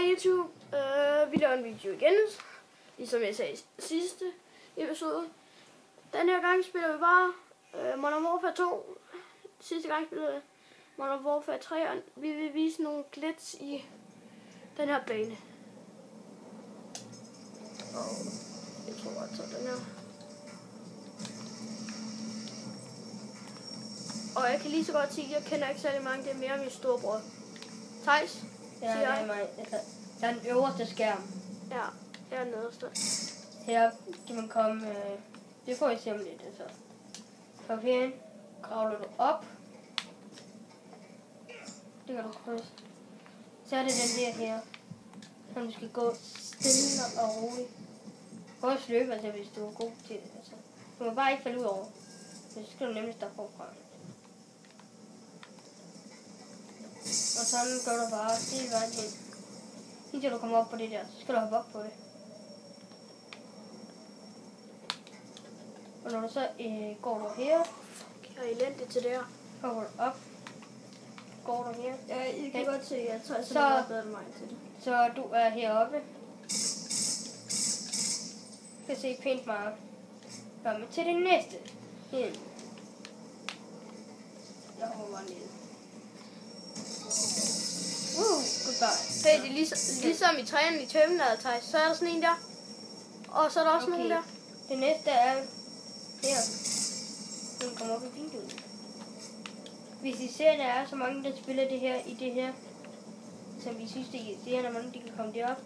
Hej YouTube, vi laver en video igen, ligesom jeg sagde i sidste episode. Den her gang spiller vi bare Modern Warfare 2. Sidste gang spillede vi Modern Warfare 3, og vi vil vise nogle glitch i den her bane. Og jeg tror altså den her. Og jeg kan lige så godt sige, at jeg kender ikke særlig mange, det er mere min storebror. Thijs? Ja, det er mig. Der er den øverste skærm. Ja, jeg er nederste. Her kan man komme... det får I se om lidt, altså. Så herinde kravler du op. Det kan du krydse. Så er det den der her, som du skal gå stille og roligt. Prøv at løbe, altså, hvis du er god til det. Altså. Du må bare ikke falde ud over. Så skal du nemlig starte forfra. Og sådan gør du bare hele vejen hen. Indtil du kommer op på det der, så skal du hoppe op på det. Og når du så går du her. Jeg er elendig til det her. Hopper du op. Går du her. Ja, I kan godt se, at jeg tager så bedre end mig til det. Så du er heroppe. Du kan se pænt meget. Kom til det næste. Hen. Jeg hopper bare ned. Goodbye. Det er ligesom i træerne i Terminator, Thijs. Så er der sådan en der. Og så er der også nogen der. Det næste er her. Den kommer op i vinduet. Hvis I ser, der er så mange, der spiller det her i det her, så vi synes, det er irriterende, at mange de kan komme derop.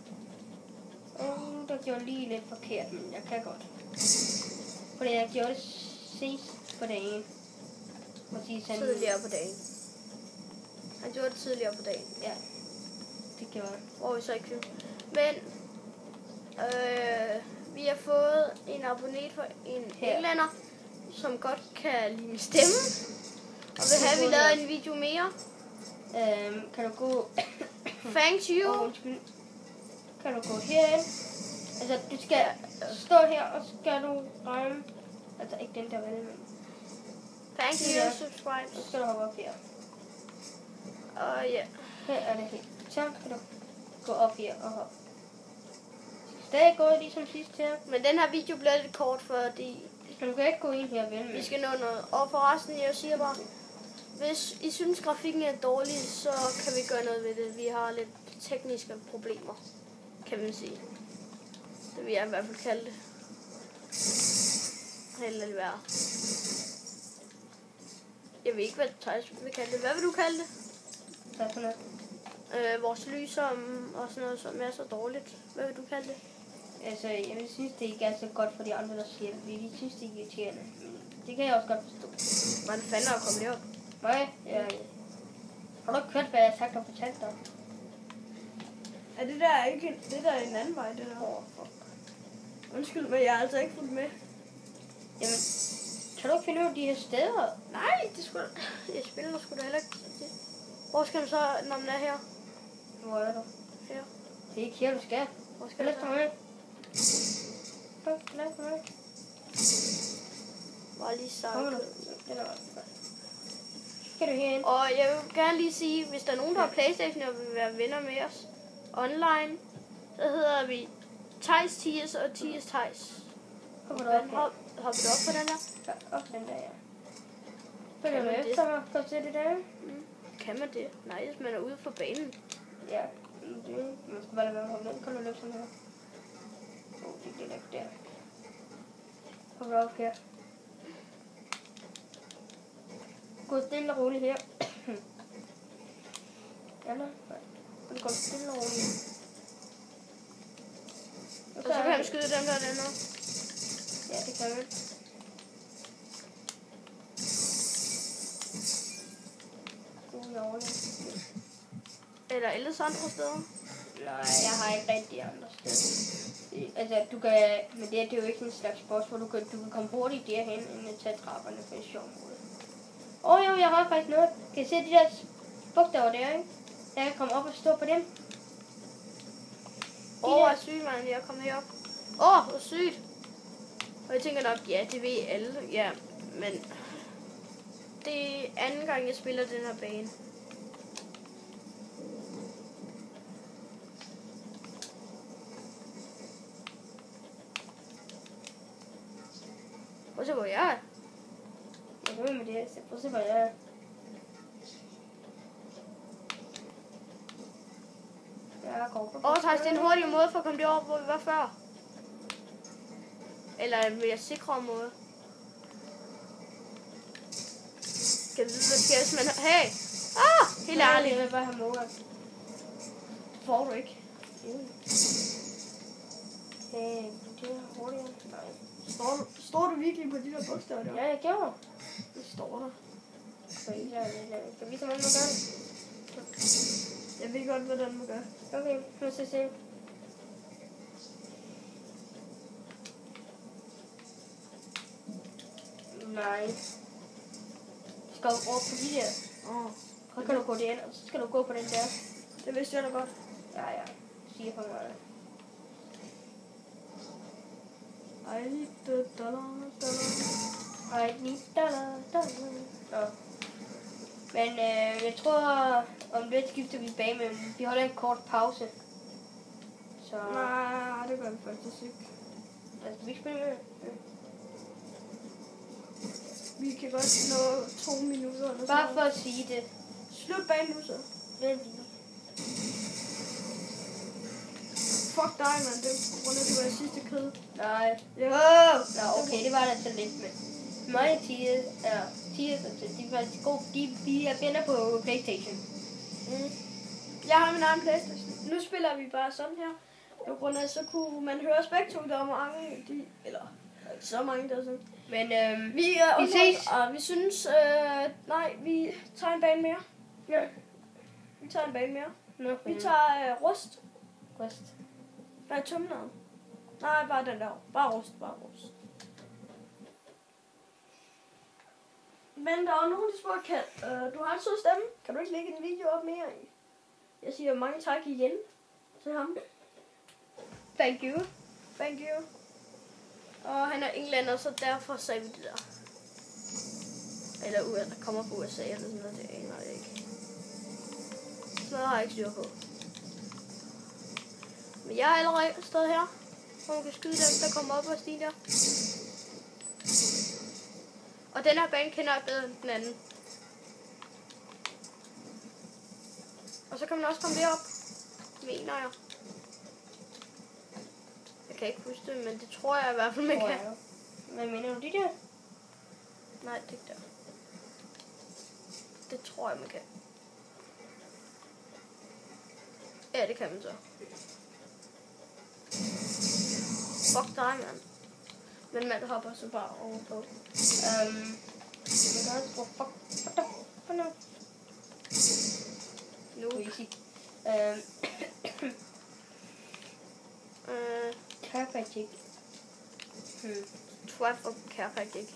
Der gjorde jeg lige lidt forkert, men jeg kan godt. Fordi jeg gjorde det sidst på dagen. Tidligere på dagen. Han gjorde det tidligere på dagen. Ja, det gjorde jeg. Hvor vi så ikke men vi har fået en abonnet for en englænder, som godt kan lide min stemme. Og vil have, vi lavet en video mere. Kan du gå... Thanks you. Kan du gå herind? Altså, du skal stå her, og så skal du ramme... Altså, ikke den der vel, men... Thank you, subscribe. Så skal du hoppe op her. Og ja. Her er det helt. Så kan du gå op her og hoppe. Stadig går ligesom sidst her. Men den her video bliver lidt kort, fordi... Du kan ikke gå ind her vel, men... Vi skal nå noget. Og forresten, jeg siger bare... Hvis I synes, grafikken er dårlig, så kan vi gøre noget ved det. Vi har lidt tekniske problemer, kan man sige. Det vil jeg i hvert fald kalde det. Eller det være. Jeg ved ikke, hvad Thijs vil kalde det. Hvad vil du kalde det? Hvad for noget? Vores lys og sådan noget, som er så dårligt. Hvad vil du kalde det? Altså, jeg synes, det ikke er så godt for de andre, der siger det. Vi synes, det er irriterende. Men det kan jeg også godt forstå. Hvordan fanden er at komme derop? Nej, har du ikke hørt, hvad jeg har sagt og fortalt dig? Er det der ikke det der er en anden vej, det der? Fuck. Undskyld, men jeg har altså ikke fulgt med. Jamen, kan du ikke finde ud af de her steder? Nej, det skulle jeg spiller sgu da heller ikke. Hvor skal man så, når man er her? Hvor er du? Her. Det er ikke her, du skal. Hvor skal jeg så? med. Lad os med. Bare lige sagt. Skal du herind? Og jeg vil gerne lige sige, hvis der er nogen, der har PlayStation og vil være venner med os online, så hedder vi Thijs Thies og Thies Thijs. Hopper du op her? Hopper du op på den der? Ja, op den der, ja. Følger du efter mig? Kan du se det der? Kan man det? Nej, hvis man er ude på banen. Ja, man skal bare lade være med at hoppe ned. Kan du løbe sådan her? Det er der. Hopper op her. Gå stille og roligt her. Eller? Nej. Gå stille og roligt. Og så kan man skyde dem der dernede. Ja, det kan man. Eller ellers andre steder? Nej, jeg har ikke rigtig andre steder. Altså, du kan... Men det er jo ikke en slags boss, hvor du kan komme hurtigt derhen, end at tage trapperne på en sjov måde. Jo, jeg har faktisk noget. Kan I se de der bogstaver der, ikke? Jeg kan komme op og stå på dem. Hvor er sygt, man. Jeg er kommet herop. Hvor sygt. Og jeg tænker nok, ja, det ved alle. Ja, men... Det er anden gang, jeg spiller den her bane. at se, hvor jeg er. Jeg ved med det. Prøv at se, hvor jeg er. Jeg går på. Thijs, det er en hurtig måde for at komme derover, hvor vi var før. Eller en mere sikre måde. Skal vi vide, hvad sker, hvis man... Hey! Helt ærligt. Jeg vil bare have måger. Får du ikke. Hey, det er hurtigere. Nej. Står du virkelig på de der bogstaver der? Ja, jeg gjorde. Det står der. Kan vi vise, hvordan man gør det? Jeg ved godt, hvordan man gør. Okay, nu skal jeg se. Nej. Du skal over på de der. Så kan du gå derind, og så skal du gå på den der. Det vidste jeg da godt. Ja. Siger for mig. I need the dollar. I need dollar. Nå. Men jeg tror, om lidt skifter vi bag, men vi holder en kort pause. Så... Nej, det gør vi faktisk ikke. Altså, vi ikke spille med? Ja. Vi kan godt nå 2 minutter. Eller Bare for at sige det. Slut bag nu så. Vent lige. Fuck dig, mand. Det er på grund af, at det var det sidste kød. Nej. Jo! Nå, okay, det var da så lidt, men... Mig og Thies, de var faktisk gode. De er venner på PlayStation. Jeg har min egen PlayStation. Nu spiller vi bare sådan her. På grund af, så kunne man høre begge to, der var mange, eller ikke så mange, der sådan. Men Vi ses. Og vi synes, nej, vi tager en bane mere. Ja. Vi tager en bane mere. Nå, Vi tager rust. Rust. Nej, tømneren. Nej, bare den der. Bare rust. Men der er nogen, der spurgte, du har en sød stemme. Kan du ikke lægge en video op mere i? Jeg siger mange tak igen til ham. Thank you. Thank you. Og han er englænder, så derfor sagde vi det der. Eller der kommer fra USA eller sådan noget, det aner jeg ikke. Sådan noget har jeg ikke styr på. Men jeg er allerede stået her, hvor man kan skyde dem, der kommer op og stiger der. Og den her bane kender jeg bedre end den anden. Og så kan man også komme derop, mener jeg. Jeg kan ikke huske det, men det tror jeg i hvert fald, man kan. Hvad mener du, de der? Nej, det er ikke der. Det tror jeg, man kan. Ja, det kan man så. Fuck dig, mand. Men man hopper så bare over på. Man kan også bruge fuck. What the Nu. Crazy. Chiropractic. Twat og chiropractic.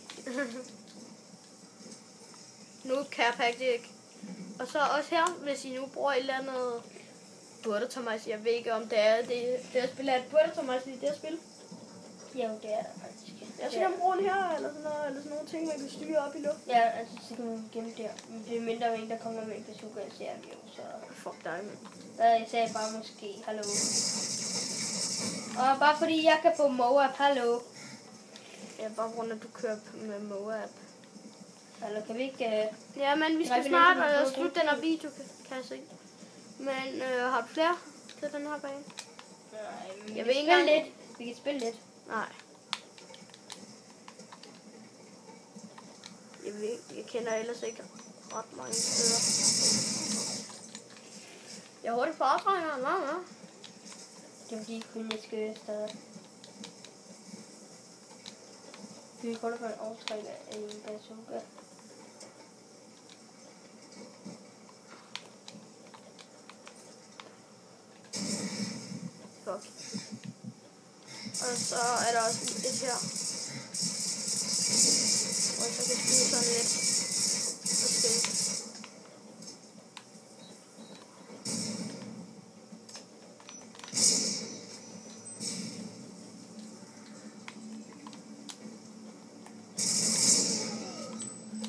Nu chiropractic. Og så også her, hvis I nu bruger et eller andet Burtertomajs, jeg ved ikke om det er det her spil er et Burtertomajs i det her spil. Jo, det er der faktisk. Jeg skal bruge den her, eller sådan noget, eller sådan nogle ting, man kan styre op i luften. Ja, altså så kan man gemme der. Men det er mindre en, der kommer med en bazooka, jeg ser jo, så... Fuck dig, mand. Jeg sagde bare måske, hallo. Og bare fordi jeg kan få Moab, hallo. Ja, bare grund af, at du kører med Moab. Eller kan vi ikke... Ja, men vi skal snart slutte den her video, kan jeg se. Men har du flere til den her bane? Nej, jeg vil ikke engang lidt. Vi kan spille lidt. Nej. Jeg kender ellers ikke ret mange steder. Jeg hørte på optrængeren, hva'? Det er fordi, kun jeg skal steder. Vi kan godt få en aftrækker af en bazooka. Fuck. Og så er der også et her. Og så kan jeg skyde sådan lidt. Okay.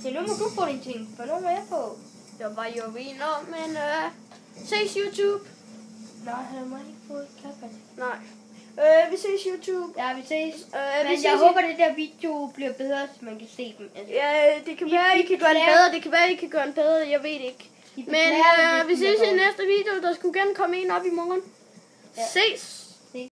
Det nu må du få dine ting, for nu er jeg på. Jeg var jo vinder, men ses YouTube. Nej, han må ikke få et kaffe. Nej. Vi ses YouTube. Ja, vi ses. Vi Men ses jeg håber, det der video bliver bedre, så man kan se dem. Altså, Ja, det kan være, I kan gøre den bedre. Det kan være, I kan gøre den bedre. Jeg ved ikke. Men vi ses i næste video. Der skulle gerne komme en op i morgen. Ja. Ses!